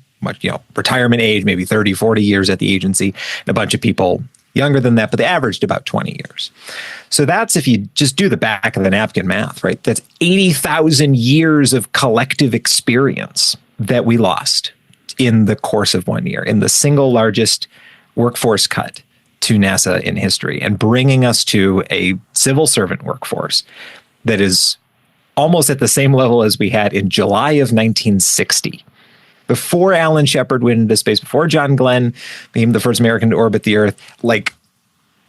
retirement age, maybe 30, 40 years at the agency, and a bunch of people younger than that, but they averaged about 20 years. So that's, if you just do the back of the napkin math, right? That's 80,000 years of collective experience that we lost in the course of 1 year, in the single largest workforce cut to NASA in history, and bringing us to a civil servant workforce that is almost at the same level as we had in July of 1960. Before Alan Shepard went into space, before John Glenn became the first American to orbit the Earth,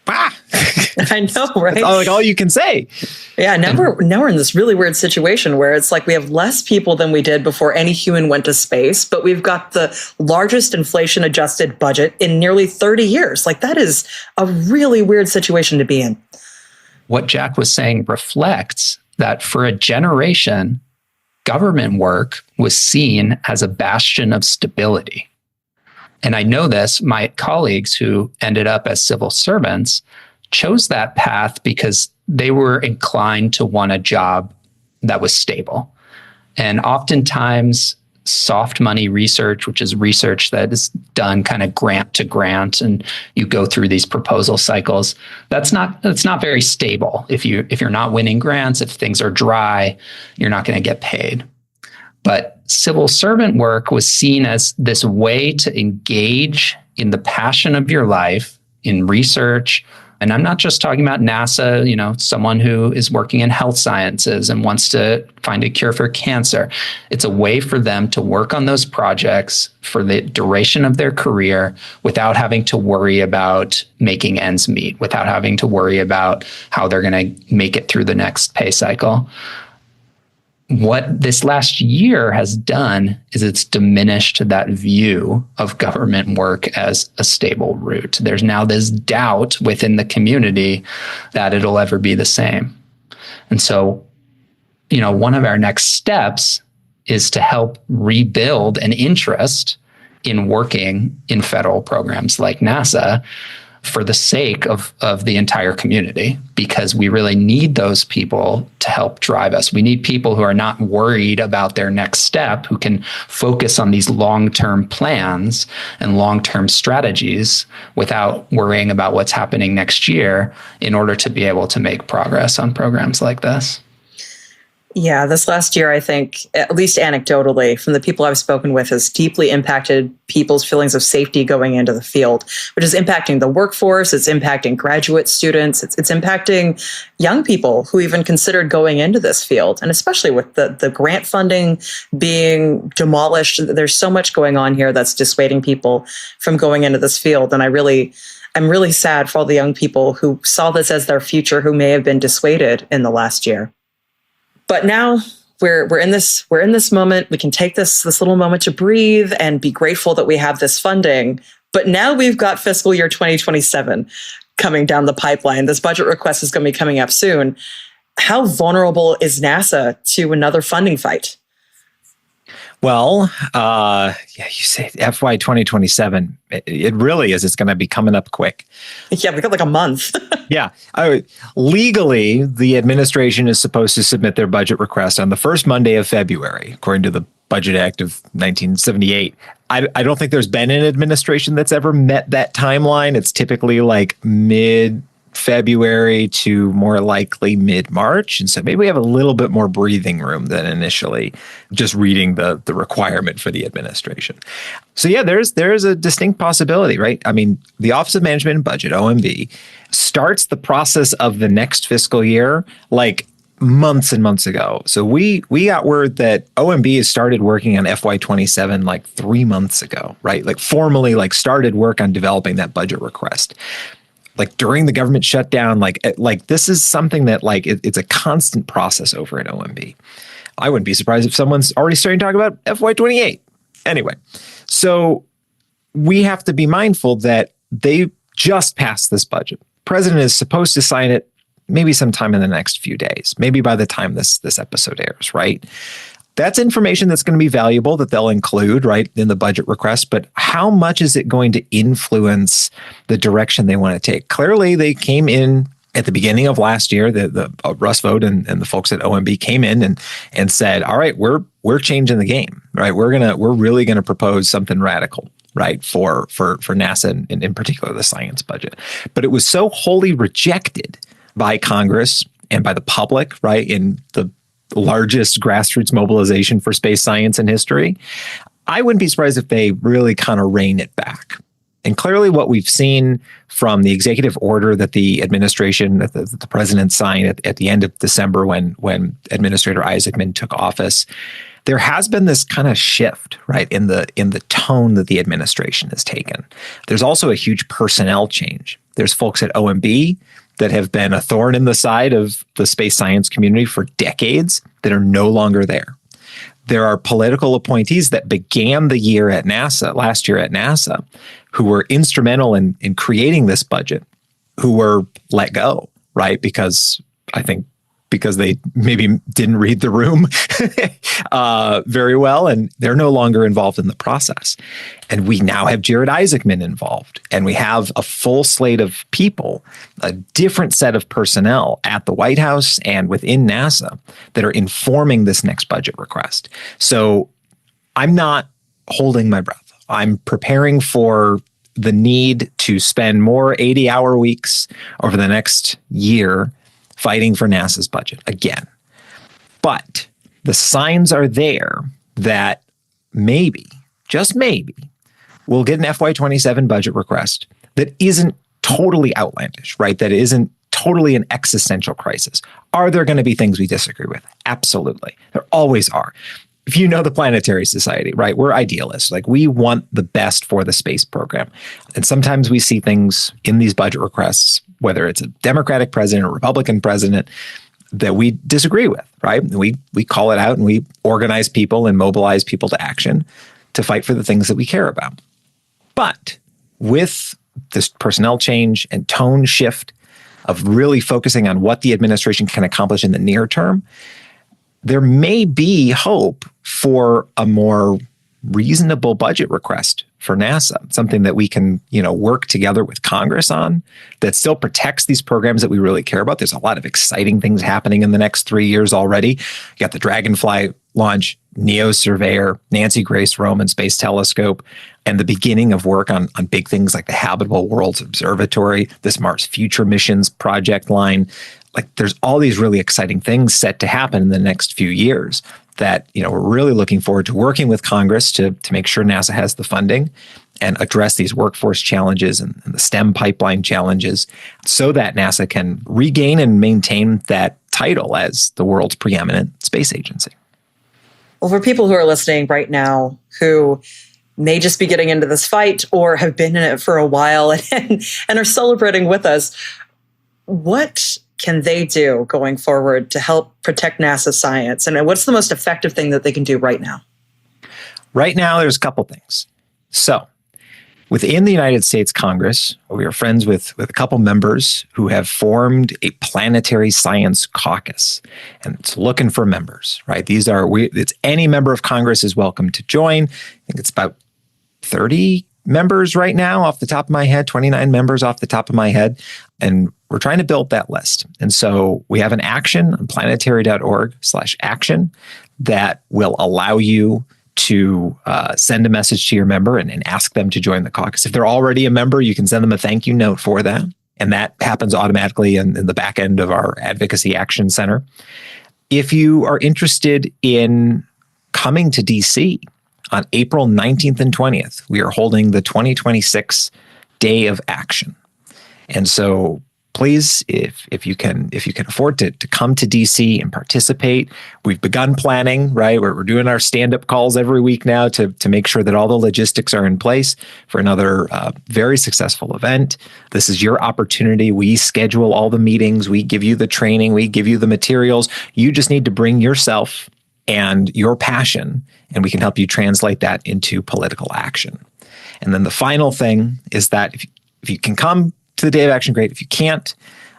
I know, right? That's all you can say. Yeah, now we're in this really weird situation where it's like we have less people than we did before any human went to space, but we've got the largest inflation-adjusted budget in nearly 30 years. Like, that is a really weird situation to be in. What Jack was saying reflects that for a generation, government work was seen as a bastion of stability. And I know this, my colleagues who ended up as civil servants chose that path because they were inclined to want a job that was stable. And oftentimes, soft money research, which is research that is done kind of grant to grant, and you go through these proposal cycles, that's not very stable. If you're not winning grants, if things are dry, you're not going to get paid. But civil servant work was seen as this way to engage in the passion of your life in research. And I'm not just talking about NASA, someone who is working in health sciences and wants to find a cure for cancer. It's a way for them to work on those projects for the duration of their career without having to worry about making ends meet, without having to worry about how they're going to make it through the next pay cycle. What this last year has done is it's diminished that view of government work as a stable route. There's now this doubt within the community that it'll ever be the same. And so, one of our next steps is to help rebuild an interest in working in federal programs like NASA for the sake of the entire community, because we really need those people to help drive us. We need people who are not worried about their next step, who can focus on these long-term plans and long-term strategies without worrying about what's happening next year in order to be able to make progress on programs like this. Yeah, this last year, I think, at least anecdotally, from the people I've spoken with, has deeply impacted people's feelings of safety going into the field, which is impacting the workforce. It's impacting graduate students. It's impacting young people who even considered going into this field. And especially with the grant funding being demolished, there's so much going on here that's dissuading people from going into this field. And I'm really sad for all the young people who saw this as their future, who may have been dissuaded in the last year. But now we're in this moment. We can take this little moment to breathe and be grateful that we have this funding. But now we've got fiscal year 2027 coming down the pipeline. This budget request is going to be coming up soon. How vulnerable is NASA to another funding fight? Well, you say FY 2027. It really is. It's going to be coming up quick. Yeah, we got like a month. Yeah. Legally, the administration is supposed to submit their budget request on the first Monday of February, according to the Budget Act of 1978. I don't think there's been an administration that's ever met that timeline. It's typically like mid-February to more likely mid-March. And so maybe we have a little bit more breathing room than initially just reading the requirement for the administration. So yeah, there's a distinct possibility, right? I mean, the Office of Management and Budget, OMB, starts the process of the next fiscal year like months and months ago. So we got word that OMB has started working on FY 27 like 3 months ago, right? Like formally like started work on developing that budget request. Like during the government shutdown, like this is something that like it's a constant process over at OMB. I wouldn't be surprised if someone's already starting to talk about FY 28. Anyway, so we have to be mindful that they just passed this budget. President is supposed to sign it maybe sometime in the next few days, maybe by the time this episode airs, right? That's information that's going to be valuable that they'll include, right, in the budget request. But how much is it going to influence the direction they want to take? Clearly, they came in at the beginning of last year. The Russ Vought and the folks at OMB came in and said, "All right, we're changing the game, right? We're really gonna propose something radical." Right, for NASA and in particular the science budget. But it was so wholly rejected by Congress and by the public, right, in the largest grassroots mobilization for space science in history. I wouldn't be surprised if they really kind of rein it back. And clearly what we've seen from the executive order that the administration, that the president signed at the end of December when Administrator Isaacman took office, there has been this kind of shift, right, in the tone that the administration has taken. There's also a huge personnel change. There's folks at OMB that have been a thorn in the side of the space science community for decades that are no longer there. There are political appointees that began the year at NASA, last year at NASA, who were instrumental in creating this budget, who were let go, right? Because they maybe didn't read the room very well, and they're no longer involved in the process. And we now have Jared Isaacman involved, and we have a full slate of people, a different set of personnel at the White House and within NASA that are informing this next budget request. So I'm not holding my breath. I'm preparing for the need to spend more 80-hour weeks over the next year fighting for NASA's budget again. But the signs are there that maybe, just maybe, we'll get an FY27 budget request that isn't totally outlandish, right? That isn't totally an existential crisis. Are there going to be things we disagree with? Absolutely. There always are. If you know the Planetary Society, right, we're idealists. Like we want the best for the space program. And sometimes we see things in these budget requests, whether it's a Democratic president or Republican president, that we disagree with, right? And we call it out and we organize people and mobilize people to action to fight for the things that we care about. But with this personnel change and tone shift of really focusing on what the administration can accomplish in the near term, there may be hope for a more reasonable budget request for NASA, something that we can, work together with Congress on that still protects these programs that we really care about. There's a lot of exciting things happening in the next 3 years already. You got the Dragonfly launch, NEO Surveyor, Nancy Grace Roman Space Telescope, and the beginning of work on big things like the Habitable Worlds Observatory, this Mars Future Missions project line. like there's all these really exciting things set to happen in the next few years that, we're really looking forward to working with Congress to make sure NASA has the funding and address these workforce challenges and the STEM pipeline challenges so that NASA can regain and maintain that title as the world's preeminent space agency. Well, for people who are listening right now who may just be getting into this fight or have been in it for a while and are celebrating with us, what can they do going forward to help protect NASA science? And what's the most effective thing that they can do right now? Right now, there's a couple things. So within the United States Congress, we are friends with a couple members who have formed a planetary science caucus, and it's looking for members, right? It's any member of Congress is welcome to join. I think it's about 30 members right now off the top of my head, 29 members off the top of my head. And we're trying to build that list. And so we have an action on planetary.org/action that will allow you to send a message to your member and ask them to join the caucus. If they're already a member, you can send them a thank you note for that. And that happens automatically in the back end of our Advocacy Action Center. If you are interested in coming to DC on April 19th and 20th, we are holding the 2026 Day of Action. And so please, if you can afford to come to DC and participate, we've begun planning, right? We're doing our stand-up calls every week now to make sure that all the logistics are in place for another very successful event. This is your opportunity. We schedule all the meetings. We give you the training. We give you the materials. You just need to bring yourself and your passion, and we can help you translate that into political action. And then the final thing is that if you can come to the Day of Action, great. If you can't,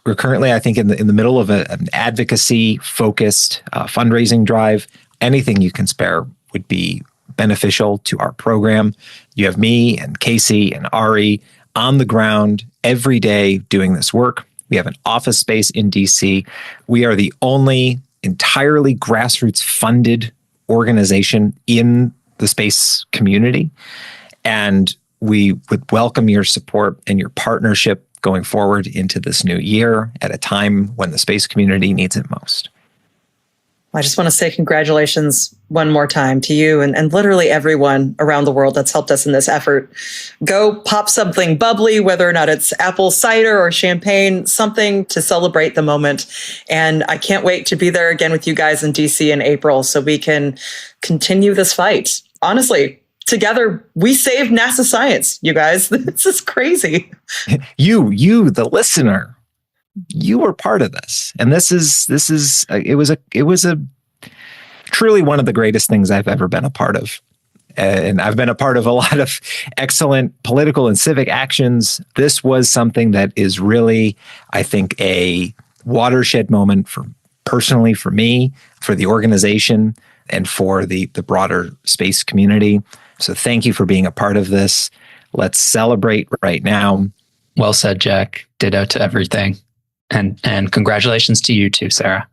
we're currently, I think, in the middle of an advocacy-focused fundraising drive. Anything you can spare would be beneficial to our program. You have me and Casey and Ari on the ground every day doing this work. We have an office space in DC. We are the only entirely grassroots-funded organization in the space community. And we would welcome your support and your partnership going forward into this new year at a time when the space community needs it most. I just want to say congratulations one more time to you and literally everyone around the world that's helped us in this effort. Go pop something bubbly, whether or not it's apple cider or champagne, something to celebrate the moment. And I can't wait to be there again with you guys in DC in April so we can continue this fight. Honestly, together, we saved NASA science, you guys. This is crazy. You, the listener, you were part of this, and it was a truly one of the greatest things I've ever been a part of. And I've been a part of a lot of excellent political and civic actions. This was something that is really, I think, a watershed moment personally for me, for the organization, and for the broader space community. So thank you for being a part of this. Let's celebrate right now. Well said, Jack. Ditto to everything. And congratulations to you too, Sarah.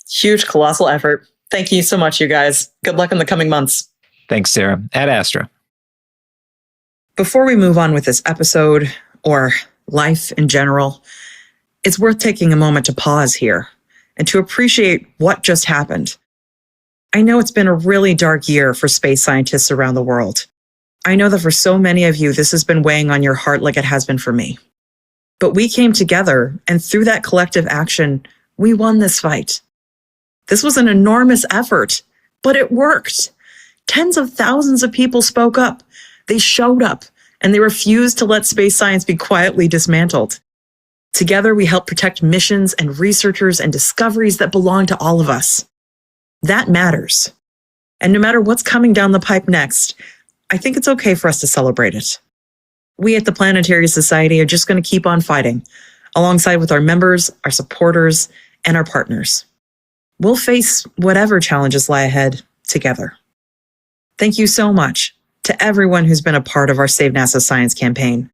Huge, colossal effort. Thank you so much, you guys. Good luck in the coming months. Thanks, Sarah. Ad Astra. Before we move on with this episode or life in general, it's worth taking a moment to pause here and to appreciate what just happened. I know it's been a really dark year for space scientists around the world. I know that for so many of you, this has been weighing on your heart like it has been for me. But we came together, and through that collective action, we won this fight. This was an enormous effort, but it worked. Tens of thousands of people spoke up. They showed up, and they refused to let space science be quietly dismantled. Together, we helped protect missions and researchers and discoveries that belong to all of us. That matters. And no matter what's coming down the pipe next, I think it's okay for us to celebrate it. We at the Planetary Society are just going to keep on fighting, alongside with our members, our supporters, and our partners. We'll face whatever challenges lie ahead together. Thank you so much to everyone who's been a part of our Save NASA Science campaign.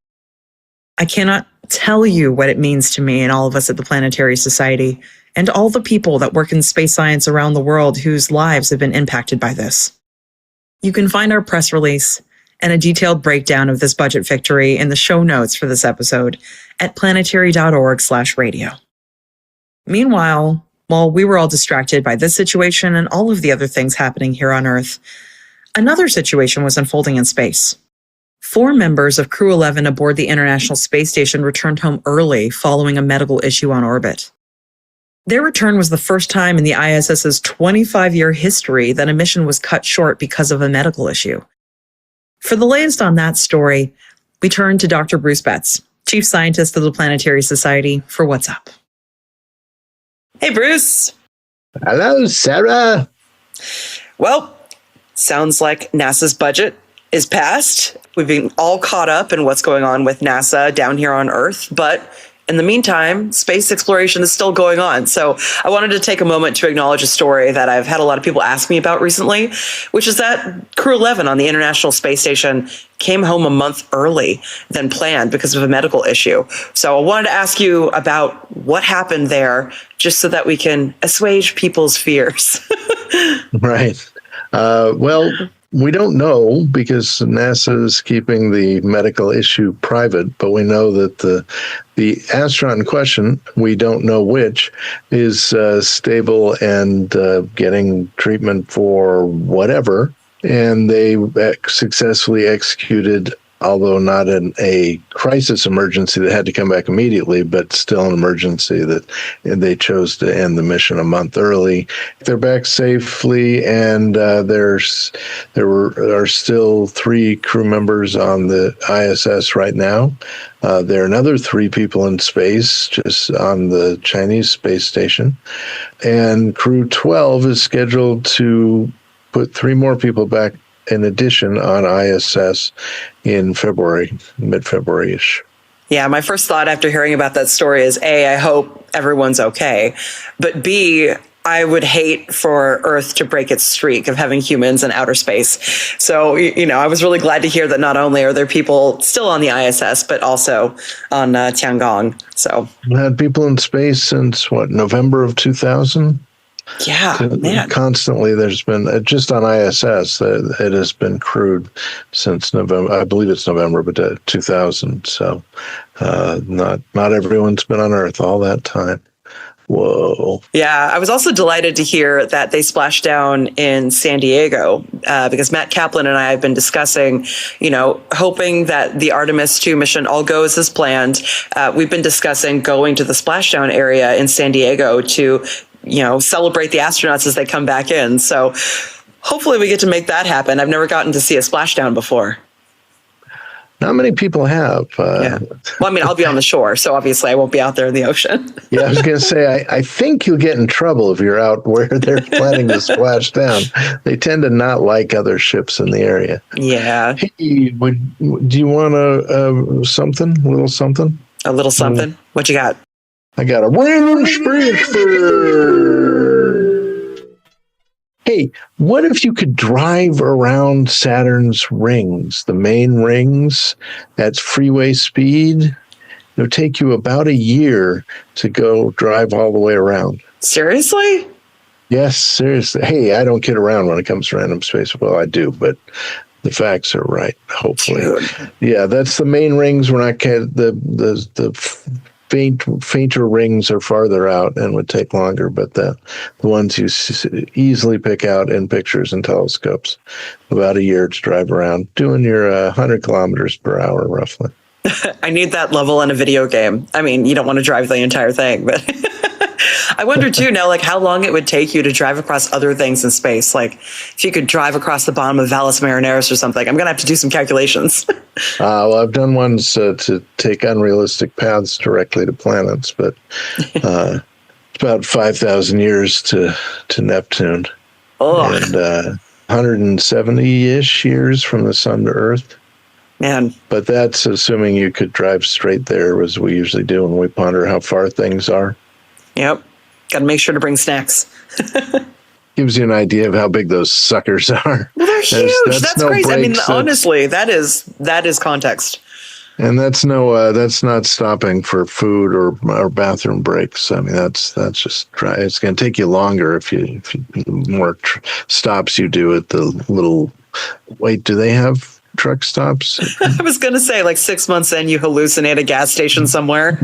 I cannot tell you what it means to me and all of us at the Planetary Society, and all the people that work in space science around the world whose lives have been impacted by this. You can find our press release and a detailed breakdown of this budget victory in the show notes for this episode at planetary.org/radio. Meanwhile, while we were all distracted by this situation and all of the other things happening here on Earth, another situation was unfolding in space. 4 members of Crew 11 aboard the International Space Station returned home early following a medical issue on orbit. Their return was the first time in the ISS's 25-year history that a mission was cut short because of a medical issue. For the latest on that story, we turn to Dr. Bruce Betts, Chief Scientist of the Planetary Society, for What's Up. Hey, Bruce. Hello, Sarah. Well, sounds like NASA's budget is passed. We've been all caught up in what's going on with NASA down here on Earth, but in the meantime, space exploration is still going on. So I wanted to take a moment to acknowledge a story that I've had a lot of people ask me about recently, which is that Crew 11 on the International Space Station came home a month early than planned because of a medical issue. So I wanted to ask you about what happened there, just so that we can assuage people's fears. Right. Well, we don't know because NASA is keeping the medical issue private, but we know that the astronaut in question, we don't know which, is stable and getting treatment for whatever. And they successfully executed, although not in a crisis emergency that had to come back immediately, but still an emergency that they chose to end the mission a month early. They're back safely, and there are still 3 crew members on the ISS right now. There are another 3 people in space, just on the Chinese space station. And Crew 12 is scheduled to put 3 more people back in addition on ISS in February, mid-February-ish. Yeah, my first thought after hearing about that story is A, I hope everyone's okay. But B, I would hate for Earth to break its streak of having humans in outer space. So, I was really glad to hear that not only are there people still on the ISS, but also on Tiangong. So We had people in space since, November of 2000? Yeah, man. Constantly, there's been, just on ISS, it has been crewed since November. I believe it's November, but 2000. So not everyone's been on Earth all that time. Whoa. Yeah, I was also delighted to hear that they splashed down in San Diego because Matt Kaplan and I have been discussing, hoping that the Artemis 2 mission all goes as planned. We've been discussing going to the splashdown area in San Diego to celebrate the astronauts as they come back in. So hopefully we get to make that happen. I've never gotten to see a splashdown before. Not many people have. Yeah. Well, I'll be on the shore, so obviously I won't be out there in the ocean. Yeah, I was going to say, I think you'll get in trouble if you're out where they're planning to splash down. They tend to not like other ships in the area. Yeah. Hey, do you want a little something? A little something? What you got? I got a random space fair. Hey, what if you could drive around Saturn's rings, the main rings, at freeway speed? It would take you about a year to go drive all the way around. Seriously? Yes, seriously. Hey, I don't kid around when it comes to random space. Well, I do, but the facts are right, hopefully. Dude. Yeah, that's the main rings. We're not the fainter rings are farther out and would take longer, but the ones you easily pick out in pictures and telescopes, about a year to drive around, doing your 100 kilometers per hour, roughly. I need that level in a video game. You don't want to drive the entire thing, but I wonder too now, how long it would take you to drive across other things in space. If you could drive across the bottom of Valles Marineris or something. I'm going to have to do some calculations. Well, I've done ones to take unrealistic paths directly to planets, but it's about 5,000 years to Neptune. Oh. And 170-ish years from the sun to Earth. Man. But that's assuming you could drive straight there, as we usually do when we ponder how far things are. Yep. Got to make sure to bring snacks. Gives you an idea of how big those suckers are. Well, they're huge. That's no crazy. breaks. Honestly, that is context. And that's not stopping for food or bathroom breaks. That's just try. It's going to take you longer if you more stops you do at the little. Wait, do they have truck stops? I was going to say 6 months in, you hallucinate a gas station somewhere.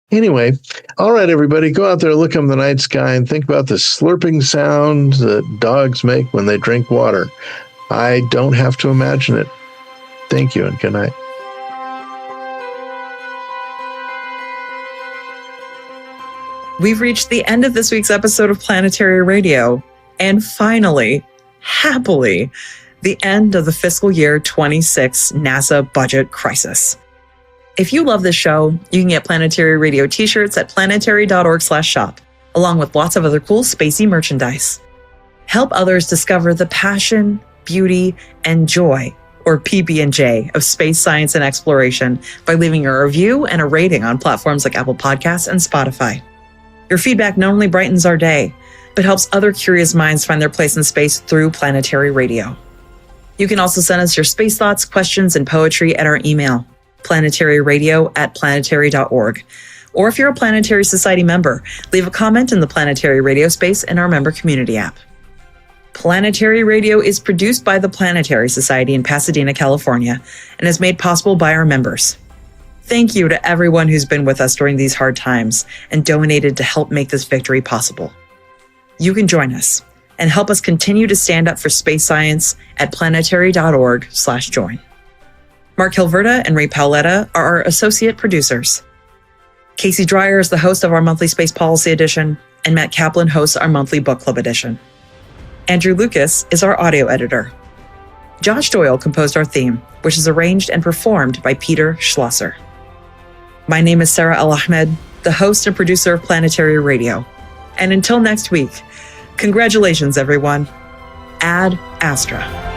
Anyway, all right, everybody, go out there, look up in the night sky, and think about the slurping sound that dogs make when they drink water. I don't have to imagine it. Thank you, and good night. We've reached the end of this week's episode of Planetary Radio, and finally, happily, the end of the fiscal year 26 NASA budget crisis. If you love this show, you can get Planetary Radio t-shirts at planetary.org/shop, along with lots of other cool spacey merchandise. Help others discover the passion, beauty, and joy, or PB&J, of space science and exploration by leaving a review and a rating on platforms like Apple Podcasts and Spotify. Your feedback not only brightens our day, but helps other curious minds find their place in space through Planetary Radio. You can also send us your space thoughts, questions, and poetry at our email, planetaryradio@planetary.org. Or if you're a Planetary Society member, leave a comment in the Planetary Radio space in our member community app. Planetary Radio is produced by the Planetary Society in Pasadena, California, and is made possible by our members. Thank you to everyone who's been with us during these hard times and donated to help make this victory possible. You can join us and help us continue to stand up for space science at planetary.org/join. Mark Hilverda and Ray Paoletta are our associate producers. Casey Dreyer is the host of our monthly Space Policy Edition, and Matt Kaplan hosts our monthly Book Club Edition. Andrew Lucas is our audio editor. Josh Doyle composed our theme, which is arranged and performed by Peter Schlosser. My name is Sarah El-Ahmed, the host and producer of Planetary Radio. And until next week, congratulations, everyone. Ad Astra.